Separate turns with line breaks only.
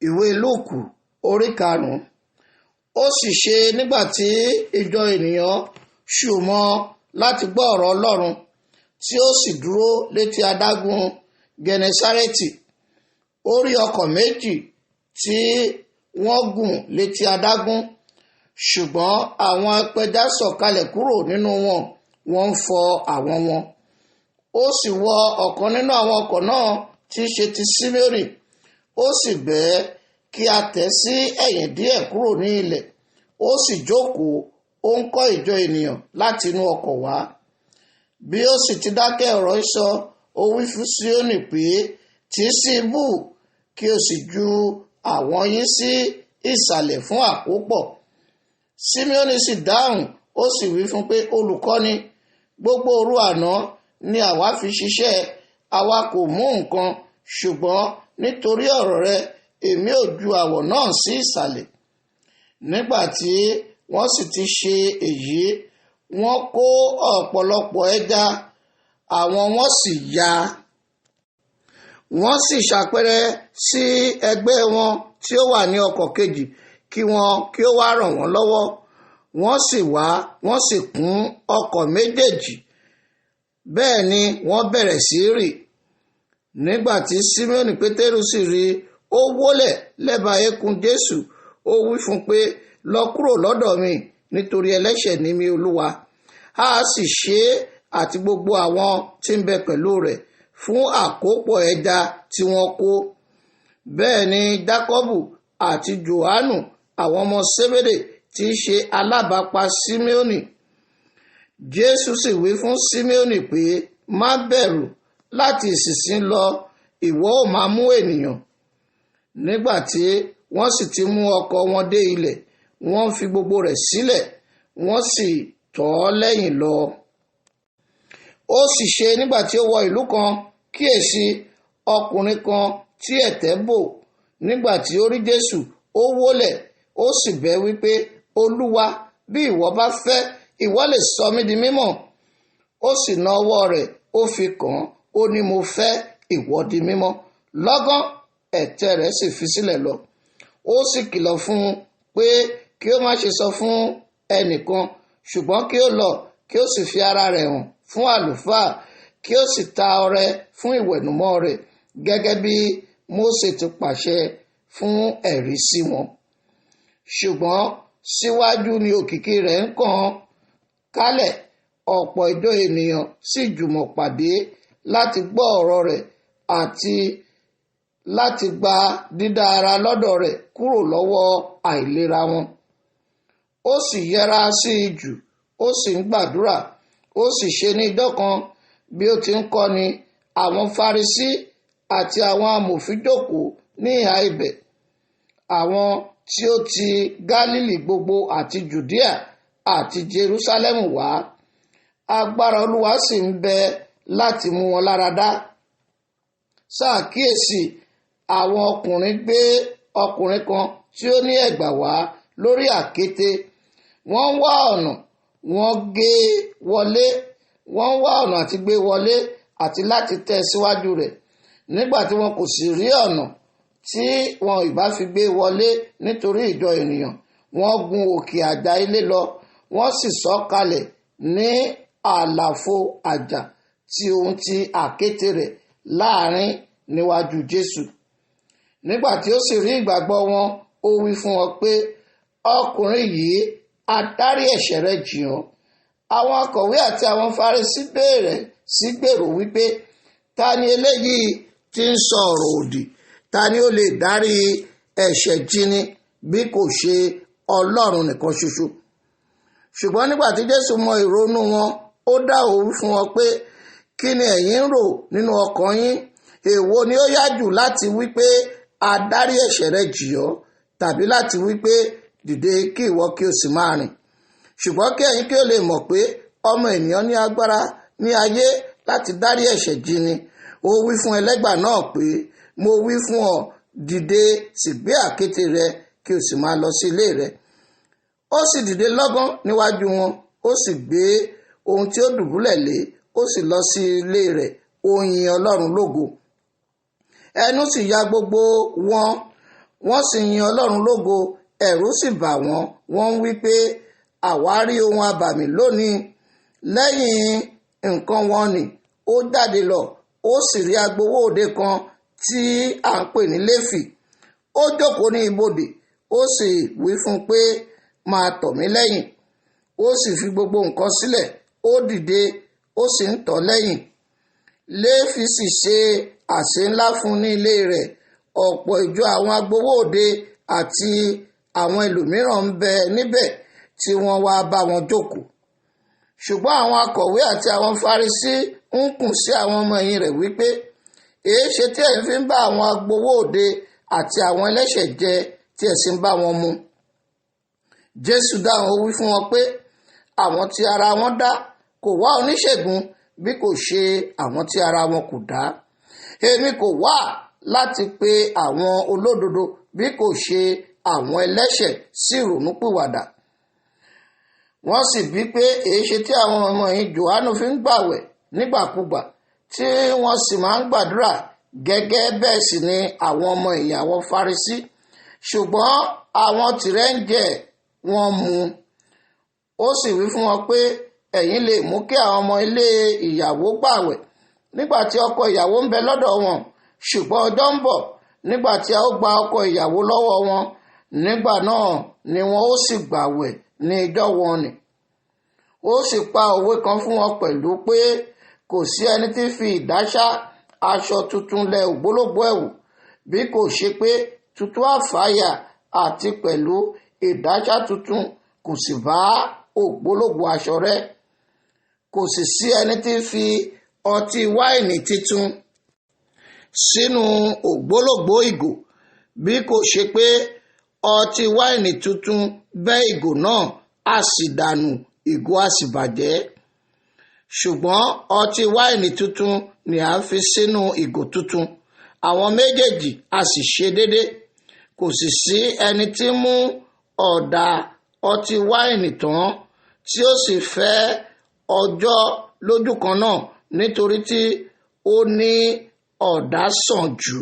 ìwé Lúùkù orí 5. Ó sì ṣe nígbà tí ìjọ ènìyàn ṣùmọ̀ láti gbọ́ ọ̀rọ̀ Ọlọ́run, tí ó sì dúró létí adágún Gẹnẹsárẹ́tì, ó rí ọkọ̀ méjì tí wọ́n gùn létí adágún, ṣùgbọ́n àwọn apẹja sọ̀kalẹ̀ kúrò nínú wọn, wọ́n ń fọ àwọn wọn. Ó sì wọ ọ̀kan nínú àwọn ọkọ̀ náà tí í ṣe ti Síméónì, ó sì bẹ̀ ẹ́ kí a tẹ̀ sí ẹ̀yìn díẹ̀ kúrò ní ilẹ̀. Ó sì jókòó, ó ń kọ́ ìjọ ènìyàn láti inú ọkọ̀ wá. Bí ó sì ti dákẹ́ ọ̀rọ̀ sọ, ó wí fún Síónì pé, tì í sí ibú, kí o sì ju àwọn yín sí ìsàlẹ̀ fún àkópọ̀. Síméónì sì dáhùn, ó sì wí fún pé, olùkọ́ni, gbogbo òru àná ni àwa fi ṣiṣẹ́, àwa kò mú nǹkan, ṣùgbọ́n nítorí ọ̀rọ̀ rẹ, èmi ò ju àwọ̀ náà sí ìsàlẹ̀. Nígbà tí wọ́n sì ti ṣe èyí, wọ́n kó ọ̀pọ̀lọpọ̀ ẹja, àwọn wọn sì ya. Wọ́n sì ṣàpẹẹrẹ sí ẹgbẹ́ wọn tí ó wà ní ọkọ̀ kejì kí ó wá ràn wọ́n lọ́wọ́. Wọ́n sì wá, wọ́n sì kún ọkọ̀ méjèèjì. Bẹ́ẹ̀ ni wọ́n bẹ̀rẹ̀ sí rì. Nígbà tí Síméónì Pétérù sì rí, ó wólẹ̀ lẹ́bàá eékún Jésù, ó wí fún un pé, lọ kúrò lọ́dọ̀ mi, nítorí ẹlẹ́ṣẹ̀ ni mí, Olúwa. A sì ṣe é àti gbogbo àwọn tí ń bẹ pẹ̀lú rẹ̀ fún àkópọ̀ ẹja tí wọ́n kó. Bẹ́ẹ̀ ni Jákọ́bù àti Jòhánù, àwọn ọmọ Sébédè, tí í ṣe alábàápa Síméónì. Jésù sì wí fún Síméónì pé, má bẹ̀rù, láti ìsinsìnyí lọ ìwọ ó máa mú ènìyàn. Nígbà tí wọ́n sì ti mú ọkọ̀ wọn dé ilẹ̀, wọ́n fi gbogbo rẹ̀ sílẹ̀, wọ́n sì tọ̀ ọ́ lẹ́yìn lọ. Ó sì ṣe nígbà tí ó wọ ìlú kan, kíyèsí, ọkùnrin kan tí ẹ̀tẹ̀ bò. Nígbà tí ó rí Jésù, ó wólẹ̀, ó sì bẹ̀ ẹ́ wípé, Olúwa, bí ìwọ bá fẹ́, ìwọ lè sọ mí di mímọ́. Ó sì na ọwọ́ rẹ̀, ó fi kàn án, ó ní, mo fẹ́, ìwọ di mímọ́. Lọ́gán ẹ̀tẹ̀ rẹ̀ sì fi sílẹ̀ lọ. Ó sì kìlọ̀ fún un pé kí ó má ṣe sọ fún ẹnìkan, ṣùgbọ́n kí ó lọ, kí ó sì fi ara rẹ̀ hàn fún àlùfáà, kí ó sì ta ọrẹ fún ìwẹ̀nùmọ́ rẹ̀, gẹ́gẹ́ bí Mósè ti pàṣẹ fún ẹ̀rí sí wọn. Ṣùgbọ́n síwájú ni òkìkí rẹ̀ ń kàn kálẹ̀, ọ̀pọ̀ ìjọ ènìyàn sì jùmọ̀ pàdé láti gbọ́ ọ̀rọ̀ rẹ̀ àti láti gba dídá ara lọ́dọ̀ rẹ̀ kúrò lọ́wọ́ àìlera wọn. Ó sì yẹra sí i jù, ó sì ń gbàdúrà. Ó sì ṣe ní ijọ́ kan, bí ó ti ń kọ́ni, àwọn Farisí àti àwọn amòfin jókòó ní ìhà ibẹ̀, àwọn tí ó ti Gálílì gbogbo àti Jùdíà àti Jerúsálẹ́mù wá. Agbára Olúwa sì ń bẹ láti mú wọn lára dá. Ṣàkíyèsí, àwọn ọkùnrin gbé ọkùnrin kan tí ó ní ẹ̀gbà wá lórí àkéte. Wọ́n ń wá ọ̀nà àti gbé wọlé àti láti tẹ́ síwájú rẹ̀. Nígbà tí wọn kò sì rí ọ̀nà tí wọn ìbá fi gbé wọlé nítorí ìjọ ènìyàn, wọ́n gun òkè àjà ilé lọ, wọ́n sì sọ̀ kalẹ̀ ní àlàfo àjà tí ohun ti àkéte rẹ̀ láàrin níwájú Jésù. Nígbà tí ó sì rí ìgbàgbọ́ wọn, ó wí fún wọn pé, ọkùnrin yìí, a dárí ẹ̀ṣẹ̀ rẹ̀ jì ọ́. Àwọn akọ̀wé àti àwọn Farisí bẹ̀rẹ̀ sí gbèrò wípé, ta ni eléyìí tí ń sọ ọ̀rọ̀ òdì? Ta ni ó lè dárí ẹ̀ṣẹ̀ jìnì bí kò ṣe Ọlọ́run nìkan ṣoṣo? Ṣùgbọ́n nígbà tí Jésù mọ ìrònú wọn, ó dá òwe fún wọn pé, kí ni ẹ̀yin ń rò nínú ọkàn yín? Èwo ni ó yá jù, láti wí pé, a dárí ẹ̀ṣẹ̀ rẹ jì ọ́, tàbí láti wí pé, dìde kí ìwọ kí o sì máa rìn? Ṣùgbọ́n kí ẹ̀yin kí ó lè mọ̀ pé ọmọ ènìyàn ní agbára ní ayé láti dárí ẹ̀ṣẹ̀ jìnì. Ó wí fún ẹlẹ́gbà náà pé, mo wí fún ọ, dìde, sì gbé àkéte rẹ, kí o sì máa lọ sí ilé rẹ. Ó sì dìde lọ́gán níwájú wọn, ó sì gbé ohun tí ó dùbúlẹ̀ lé, ó sì lọ sí ilé rẹ̀, ó yin Ọlọ́run lógo. Ẹnu sì ya gbogbo wọn, wọ́n sì yin Ọlọ́run lógo, ẹ̀rù sì bà wọ́n. Wọ́n ń wí pé àwa rí ohun abàmì lónìí. Lẹ́yìn nǹkan wọn nì, ó jáde lọ, ó sì rí agbowó òde kan tí à ń pè ní Léfì. Ó jókòó ní ibodè, ó sì wí fún un pé máa tọ̀ mí lẹ́yìn. Ó sì fi gbogbo nǹkan sílẹ̀, ó dìde, ó sì ń tọ̀ lẹ́yìn. Léfì sì ṣe àsè ńlá fún ní ilé rẹ̀. Ọ̀pọ̀ ìjọ àwọn agbowó òde àti àwọn ẹlòmíràn ń bẹ níbẹ̀ tí wọ́n wá bá wọn jókòó. Ṣùgbọ́n àwọn akọ̀wé àti àwọn Farisí ń kùn sí àwọn ọmọ ẹ̀yìn rẹ̀ wípé, èéṣe tí ẹ̀yin fi ń bá àwọn agbowó òde àti àwọn ẹlẹ́ṣẹ̀ jẹ tí ẹ sì ń bá wọn mu? Jésù dáhùn, ó wí fún wọn pé àwọn tí ara wọn dá kò wá oníṣègùn bí kò ṣe àwọn tí ara wọn kò dá. Èmi kò wá láti pe àwọn olódodo bí kò ṣe àwọn ẹlẹ́ṣẹ̀ sí ìrònúpìwàdà. Wọ́n sì bí pé èéṣe tí àwọn ọmọ ẹ̀yìn Jòhánù fi ń gbààwẹ̀ nígbàkúgbà tí wọ́n sì máa ń gbàdúrà, gẹ́gẹ́ bẹ́ẹ̀ sì ni àwọn ọmọ ẹ̀yìn àwọn Farisí, ṣùgbọ́n àwọn tìrẹ ń jẹ wọ́n mu. Ó sì wí fún wọn pé ẹ̀yin lè mú kí àwọn ọmọ ilé ìyàwó gbààwẹ̀ nígbà tí ọkọ ìyàwó ń bẹ lọ́dọ̀ wọn, ṣùgbọ́n ọjọ́ ń bọ̀ nígbà tí a ó gba ọkọ ìyàwó lọ́wọ́ wọn, nígbà náà ni wọn ó sì gbààwẹ̀ ní ijọ́ wọn nì. Ó sì pa òwe kan fún wọn pẹ̀lú pé kò sí ẹni tí fi ìdáṣà aṣọ tuntun lẹ ògbólógbòó ẹ̀wù, bí kò ṣe pé tuntun àfàyà àti pẹ̀lú ìdáṣà tuntun kò sì bá ògbólógbòó aṣọ rẹ̀. Kò sì sí ẹni tí fi ọtí wáìnì titun sínú ògbólógbòó ìgò, bí kò ṣe pé ọtí wáìnì tuntun bẹ́ ìgò náà, á sì dànù, ìgò á sì bàjẹ́. Ṣùgbọ́n ọtí wáìnì tuntun ni à ń fi sínú ìgò tuntun, àwọn méjèèjì á sì ṣe déédé. Kò sì sí ẹni tí mú ọ̀dà ọtí wáìnì tán tí ó sì fẹ́ ọjọ́ lójú kan náà, nítorí tí ó ní ọ̀dà sàn jù.